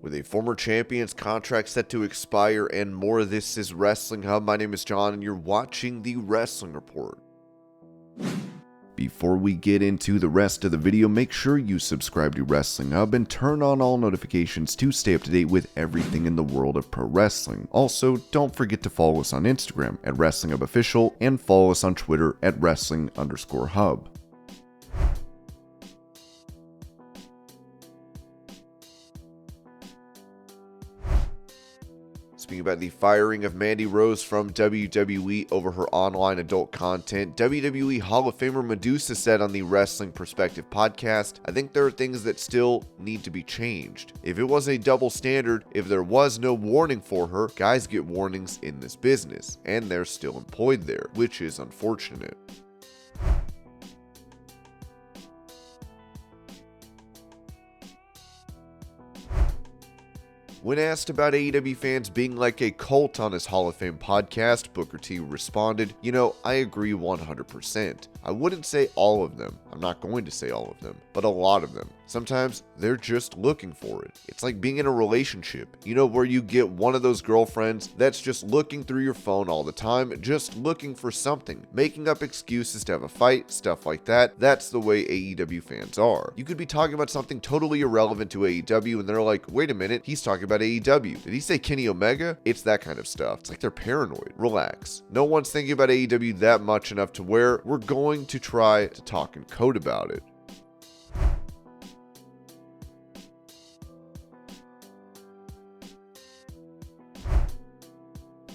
With a former champion's contract set to expire and more, this is Wrestling Hub. My name is John and you're watching the Wrestling Report. Before we get into the rest of the video, make sure you subscribe to Wrestling Hub and turn on all notifications to stay up to date with everything in the world of pro wrestling. Also, don't forget to follow us on Instagram at Wrestling Hub Official and follow us on Twitter at Wrestling_Hub. Speaking about the firing of Mandy Rose from WWE over her online adult content, WWE Hall of Famer Medusa said on the Wrestling Perspective podcast, "I think there are things that still need to be changed. If it was a double standard, if there was no warning for her, guys get warnings in this business, and they're still employed there, which is unfortunate." When asked about AEW fans being like a cult on his Hall of Fame podcast, Booker T responded, I agree 100%. I wouldn't say all of them. I'm not going to say all of them, but a lot of them. Sometimes they're just looking for it. It's like being in a relationship, where you get one of those girlfriends that's just looking through your phone all the time, just looking for something, making up excuses to have a fight, stuff like that. That's the way AEW fans are. You could be talking about something totally irrelevant to AEW and they're like, wait a minute, he's talking about AEW. Did he say Kenny Omega? It's that kind of stuff. It's like they're paranoid. Relax. No one's thinking about AEW that much enough to where we're going to try to talk in code about it.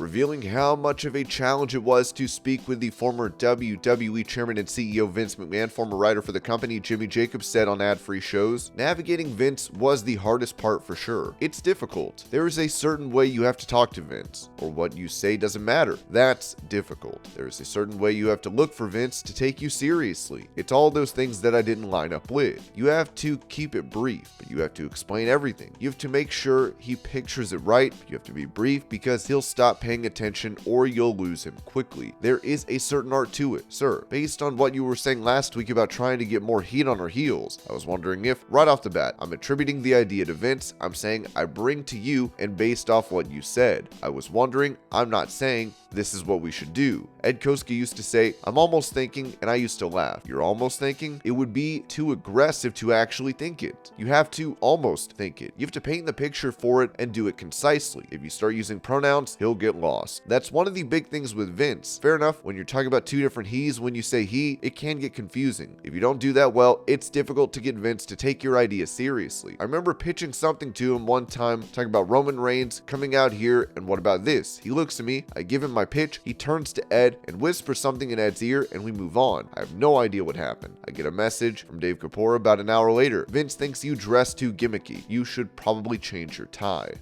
Revealing how much of a challenge it was to speak with the former WWE Chairman and CEO Vince McMahon, former writer for the company Jimmy Jacobs said on ad-free shows, "Navigating Vince was the hardest part for sure. It's difficult. There is a certain way you have to talk to Vince, or what you say doesn't matter. That's difficult. There is a certain way you have to look for Vince to take you seriously. It's all those things that I didn't line up with. You have to keep it brief, but you have to explain everything. You have to make sure he pictures it right. You have to be brief because he'll stop paying attention or you'll lose him quickly. There is a certain art to it, sir. Based on what you were saying last week about trying to get more heat on our heels, I was wondering if, right off the bat, I'm attributing the idea to Vince. I'm saying I bring to you and based off what you said. I was wondering, I'm not saying this is what we should do. Ed Koska used to say, I'm almost thinking, and I used to laugh. You're almost thinking? It would be too aggressive to actually think it. You have to almost think it. You have to paint the picture for it and do it concisely. If you start using pronouns, he'll get lost. That's one of the big things with Vince. Fair enough, when you're talking about two different he's, when you say he, it can get confusing. If you don't do that well, it's difficult to get Vince to take your idea seriously. I remember pitching something to him one time, talking about Roman Reigns coming out here, and what about this? He looks at me, I give him my pitch, he turns to Ed and whispers something in Ed's ear, and we move on. I have no idea what happened. I get a message from Dave Kapoor about an hour later. Vince thinks you dress too gimmicky. You should probably change your tie.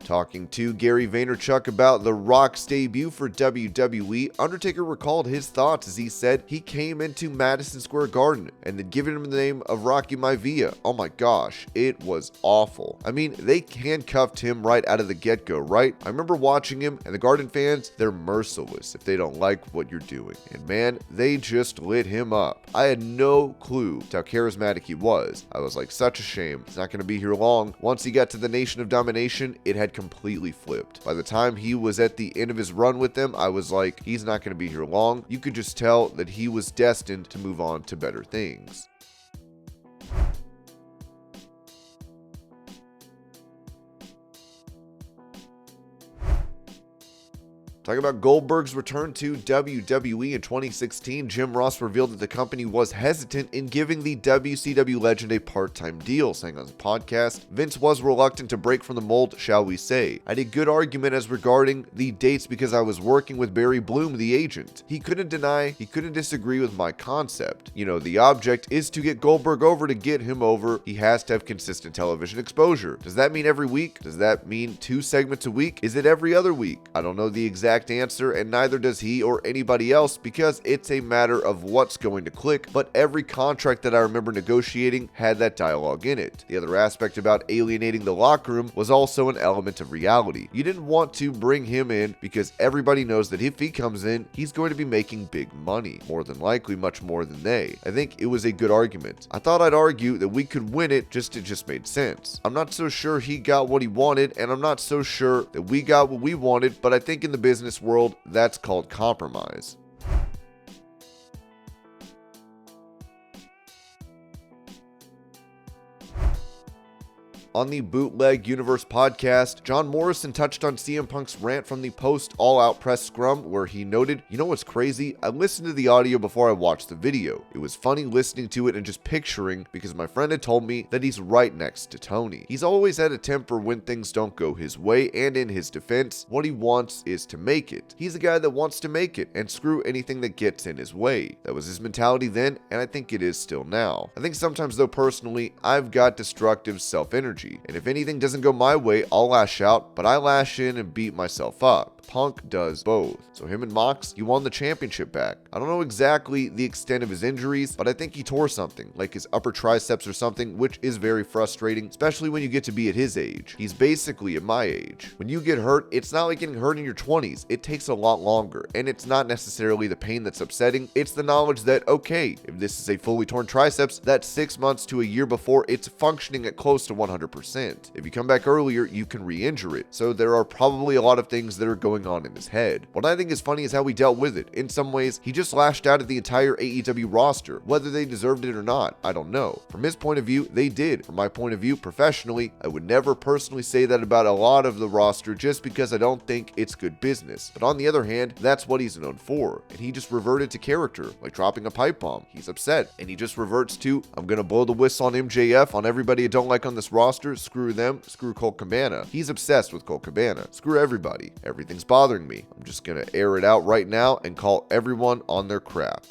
Talking to Gary Vaynerchuk about The Rock's debut for WWE, Undertaker recalled his thoughts as he said he came into Madison Square Garden and they'd given him the name of Rocky Maivia. Oh my gosh, it was awful. I mean, they handcuffed him right out of the get-go, right? I remember watching him, and the Garden fans, they're merciless if they don't like what you're doing. And man, they just lit him up. I had no clue how charismatic he was. I was like, such a shame. He's not going to be here long. Once he got to the Nation of Domination, it had completely flipped. By the time he was at the end of his run with them, I was like, he's not going to be here long. You could just tell that he was destined to move on to better things. Talking about Goldberg's return to WWE in 2016, Jim Ross revealed that the company was hesitant in giving the WCW legend a part-time deal, saying on his podcast, Vince was reluctant to break from the mold, shall we say. I had a good argument as regarding the dates because I was working with Barry Bloom, the agent. He couldn't deny, he couldn't disagree with my concept. The object is to get Goldberg over. To get him over, he has to have consistent television exposure. Does that mean every week? Does that mean 2 segments a week? Is it every other week? I don't know the exact exact answer, and neither does he or anybody else because it's a matter of what's going to click, but every contract that I remember negotiating had that dialogue in it. The other aspect about alienating the locker room was also an element of reality. You didn't want to bring him in because everybody knows that if he comes in, he's going to be making big money, more than likely much more than they. I think it was a good argument. I thought I'd argue that we could win it just made sense. I'm not so sure he got what he wanted, and I'm not so sure that we got what we wanted, but I think in the business world, that's called compromise. On the Bootleg Universe podcast, John Morrison touched on CM Punk's rant from the post-all-out press scrum where he noted, "You know what's crazy? I listened to the audio before I watched the video. It was funny listening to it and just picturing because my friend had told me that he's right next to Tony. He's always had a temper when things don't go his way, and in his defense, what he wants is to make it. He's a guy that wants to make it and screw anything that gets in his way. That was his mentality then, and I think it is still now. I think sometimes though personally, I've got destructive self-energy. And if anything doesn't go my way, I'll lash out, but I lash in and beat myself up. Punk does both. So him and Mox, you won the championship back. I don't know exactly the extent of his injuries, but I think he tore something, like his upper triceps or something, which is very frustrating, especially when you get to be at his age. He's basically at my age. When you get hurt, it's not like getting hurt in your 20s. It takes a lot longer, and it's not necessarily the pain that's upsetting. It's the knowledge that, okay, if this is a fully torn triceps, that's 6 months to a year before it's functioning at close to 100%. If you come back earlier, you can re-injure it. So there are probably a lot of things that are going on in his head. What I think is funny is how he dealt with it. In some ways, he just lashed out at the entire AEW roster. Whether they deserved it or not, I don't know. From his point of view, they did. From my point of view, professionally, I would never personally say that about a lot of the roster just because I don't think it's good business. But on the other hand, that's what he's known for. And he just reverted to character, like dropping a pipe bomb. He's upset, and he just reverts to, I'm gonna blow the whistle on MJF, on everybody I don't like on this roster, screw them, screw Colt Cabana. He's obsessed with Colt Cabana. Screw everybody. Everything's bothering me. I'm just gonna air it out right now and call everyone on their crap.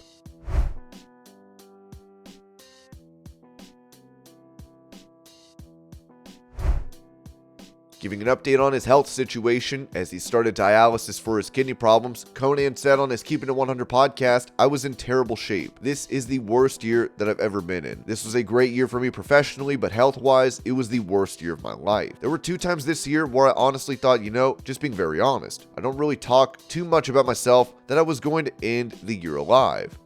Giving an update on his health situation as he started dialysis for his kidney problems, Konnan said on his Keeping It 100 podcast, "I was in terrible shape. This is the worst year that I've ever been in. This was a great year for me professionally, but health-wise, it was the worst year of my life. There were 2 times this year where I honestly thought, just being very honest, I don't really talk too much about myself, that I was going to end the year alive.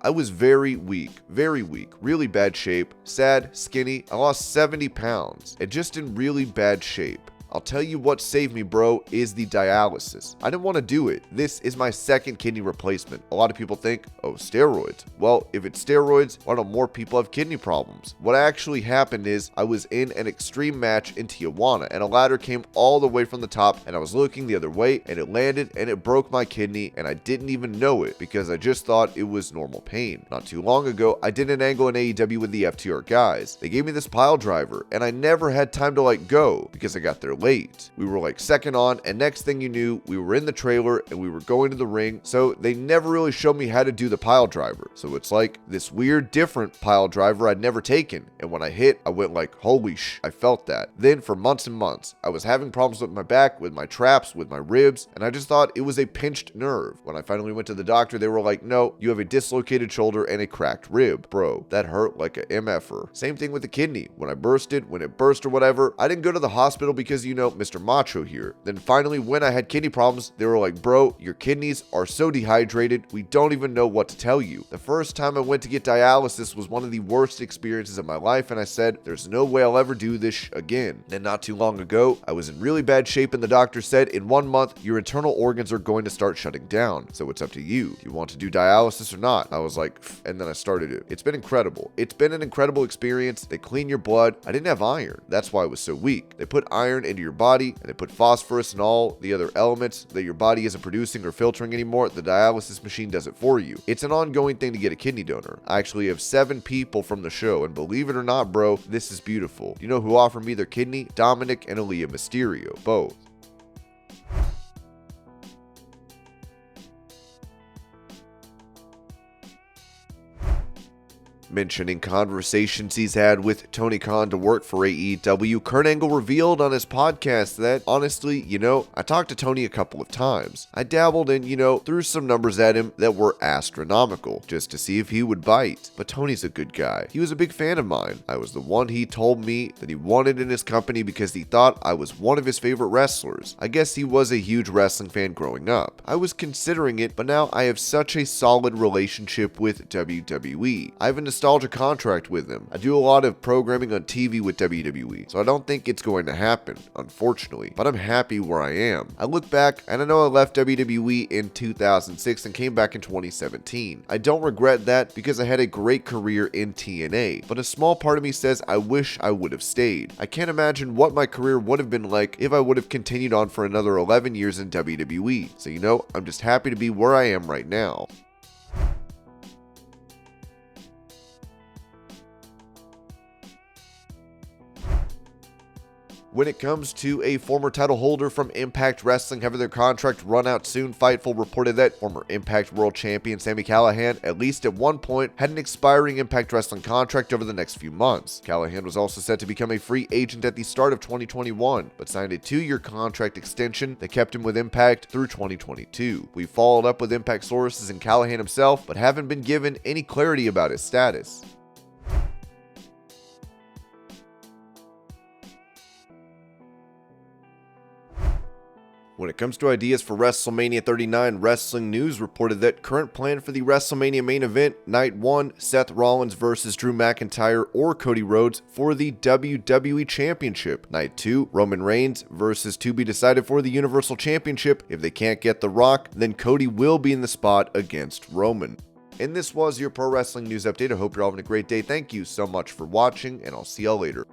I was very weak, really bad shape, sad, skinny. I lost 70 pounds, and just in really bad shape. I'll tell you what saved me, bro, is the dialysis. I didn't want to do it. This is my second kidney replacement. A lot of people think, oh, steroids. Well, if it's steroids, why don't more people have kidney problems? What actually happened is I was in an extreme match in Tijuana, and a ladder came all the way from the top, and I was looking the other way, and it landed, and it broke my kidney, and I didn't even know it because I just thought it was normal pain. Not too long ago, I did an angle in AEW with the FTR guys. They gave me this pile driver, and I never had time to go because I got there late. We were second on, and next thing you knew, we were in the trailer and we were going to the ring, so they never really showed me how to do the pile driver. So it's this weird different pile driver I'd never taken, and when I hit, I went holy sh, I felt that. Then for months and months, I was having problems with my back, with my traps, with my ribs, and I just thought it was a pinched nerve. When I finally went to the doctor, they were like, no, you have a dislocated shoulder and a cracked rib. Bro, that hurt like a MFer. Same thing with the kidney. When it burst or whatever, I didn't go to the hospital because, Mr. Macho here. Then finally, when I had kidney problems, they were like, bro, your kidneys are so dehydrated, we don't even know what to tell you. The first time I went to get dialysis was one of the worst experiences of my life, and I said, there's no way I'll ever do this again. Then not too long ago, I was in really bad shape, and the doctor said, in 1 month, your internal organs are going to start shutting down. So it's up to you. Do you want to do dialysis or not? I was like, and then I started it. It's been incredible. It's been an incredible experience. They clean your blood. I didn't have iron. That's why I was so weak. They put iron into your body, and they put phosphorus and all the other elements that your body isn't producing or filtering anymore. The dialysis machine does it for you. It's an ongoing thing to get a kidney donor. I actually have 7 people from the show, and believe it or not, bro, this is beautiful. You know who offered me their kidney? Dominik and Mysterio, both. Mentioning conversations he's had with Tony Khan to work for AEW, Kurt Angle revealed on his podcast that, honestly, I talked to Tony a couple of times. I dabbled and, threw some numbers at him that were astronomical, just to see if he would bite. But Tony's a good guy. He was a big fan of mine. I was the one he told me that he wanted in his company because he thought I was one of his favorite wrestlers. I guess he was a huge wrestling fan growing up. I was considering it, but now I have such a solid relationship with WWE. I have a nostalgia contract with them. I do a lot of programming on TV with WWE, so I don't think it's going to happen, unfortunately, but I'm happy where I am. I look back and I know I left WWE in 2006 and came back in 2017. I don't regret that because I had a great career in TNA, but a small part of me says I wish I would have stayed. I can't imagine what my career would have been like if I would have continued on for another 11 years in WWE. So I'm just happy to be where I am right now. When it comes to a former title holder from Impact Wrestling having their contract run out soon, Fightful reported that former Impact World Champion Sami Callihan, at least at one point, had an expiring Impact Wrestling contract over the next few months. Callihan was also set to become a free agent at the start of 2021, but signed a 2-year contract extension that kept him with Impact through 2022. We followed up with Impact sources and Callihan himself, but haven't been given any clarity about his status. When it comes to ideas for WrestleMania 39, Wrestling News reported that current plan for the WrestleMania main event, Night 1, Seth Rollins versus Drew McIntyre or Cody Rhodes for the WWE Championship. Night 2, Roman Reigns versus to be decided for the Universal Championship. If they can't get The Rock, then Cody will be in the spot against Roman. And this was your Pro Wrestling News Update. I hope you're all having a great day. Thank you so much for watching, and I'll see y'all later.